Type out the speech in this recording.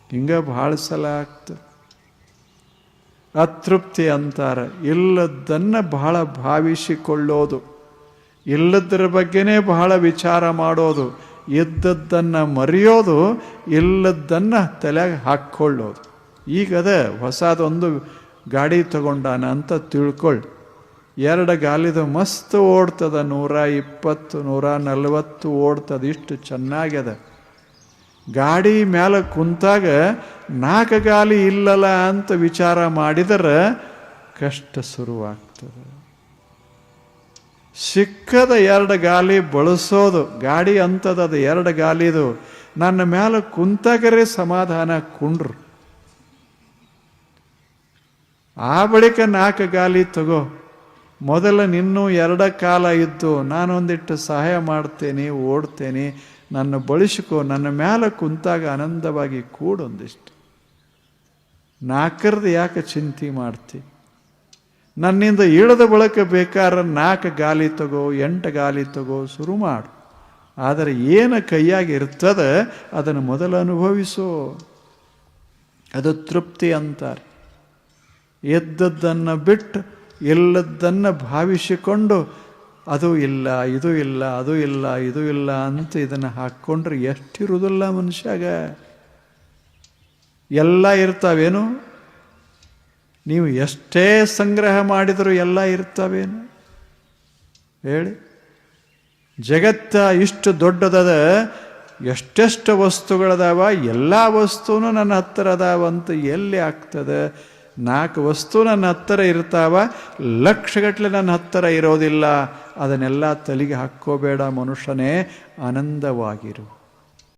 ಹಿಂಗೆ ಭಾಳ ಸಲ ಆಗ್ತದೆ. ಅತೃಪ್ತಿ ಅಂತಾರೆ. ಇಲ್ಲದನ್ನು ಬಹಳ ಭಾವಿಸಿಕೊಳ್ಳೋದು, ಇಲ್ಲದರ ಬಗ್ಗೆನೇ ಬಹಳ ವಿಚಾರ ಮಾಡೋದು, ಇದ್ದದ್ದನ್ನು ಮರೆಯೋದು, ಇಲ್ಲದನ್ನು ತಲೆಗೆ ಹಾಕ್ಕೊಳ್ಳೋದು. ಈಗದ ಹೊಸದೊಂದು ಗಾಡಿ ತಗೊಂಡಾನ ಅಂತ ತಿಳ್ಕೊಳ್ಳಿ. 2 ಗಾಲಿದು ಮಸ್ತ್ ಓಡ್ತದ, 120 140 ಓಡ್ತದ, ಇಷ್ಟು ಚೆನ್ನಾಗ್ಯದ. ಗಾಡಿ ಮ್ಯಾಲೆ ಕುಂತಾಗ 4 ಗಾಲಿ ಇಲ್ಲಲ್ಲ ಅಂತ ವಿಚಾರ ಮಾಡಿದರೆ ಕಷ್ಟ ಶುರುವಾಗ್ತದೆ. ಸಿಕ್ಕದ 2 ಗಾಲಿ ಬಳಸೋದು. ಗಾಡಿ ಅಂತದದು 2 ಗಾಲಿದು, ನನ್ನ ಮ್ಯಾಲೆ ಕುಂತಾಗರೆ ಸಮಾಧಾನ ಕುಂಡ್ರು. ಆ ಬಳಿಕ 4 ಗಾಲಿ ತಗೋ. ಮೊದಲ ನಿನ್ನೂ 2 ಕಾಲ ಇದ್ದು, ನಾನೊಂದಿಟ್ಟು ಸಹಾಯ ಮಾಡ್ತೇನೆ, ಓಡ್ತೇನೆ, ನನ್ನ ಬಳಸಿಕೋ, ನನ್ನ ಮ್ಯಾಲೆ ಕುಂತಾಗ ಆನಂದವಾಗಿ ಕೂಡೊಂದಿಷ್ಟು. 4ರದ್ದು ಯಾಕೆ ಚಿಂತೆ ಮಾಡ್ತಿ? ನನ್ನಿಂದ ಇಳಿದ ಬಳಕ ಬೇಕಾದ್ರೆ 4 ಗಾಲಿ ತಗೋ, 8 ಗಾಲಿ ತಗೋ, ಶುರು ಮಾಡು. ಆದರೆ ಏನು ಕೈಯಾಗಿ ಇರ್ತದೆ ಅದನ್ನು ಮೊದಲು ಅನುಭವಿಸೋ. ಅದು ತೃಪ್ತಿ ಅಂತಾರೆ. ಎದ್ದದ್ದನ್ನು ಬಿಟ್ಟು ಇಲ್ಲದ್ದನ್ನು ಭಾವಿಸಿಕೊಂಡು ಅದು ಇಲ್ಲ, ಇದು ಇಲ್ಲ, ಅದು ಇಲ್ಲ, ಇದು ಇಲ್ಲ ಅಂತ ಇದನ್ನು ಹಾಕ್ಕೊಂಡ್ರೆ ಎಷ್ಟಿರುವುದಿಲ್ಲ ಮನುಷ್ಯಾಗ. ಎಲ್ಲ ಇರ್ತಾವೇನು? ನೀವು ಎಷ್ಟೇ ಸಂಗ್ರಹ ಮಾಡಿದರೂ ಎಲ್ಲ ಇರ್ತಾವೇನು ಹೇಳಿ? ಜಗತ್ತ ಇಷ್ಟು ದೊಡ್ಡದದ, ಎಷ್ಟೆಷ್ಟು ವಸ್ತುಗಳದಾವ, ಎಲ್ಲ ವಸ್ತುನೂ ನನ್ನ ಹತ್ತಿರ ಅದಾವಂತ ಎಲ್ಲಿ ಆಗ್ತದೆ? 4 ವಸ್ತು ನನ್ನ ಹತ್ತಿರ ಇರ್ತಾವ, ಲಕ್ಷಗಟ್ಟಲೆ ನನ್ನ ಹತ್ತಿರ ಇರೋದಿಲ್ಲ. ಅದನ್ನೆಲ್ಲ ತಲೆಗೆ ಹಾಕ್ಕೋಬೇಡ ಮನುಷ್ಯನೇ, ಆನಂದವಾಗಿರು.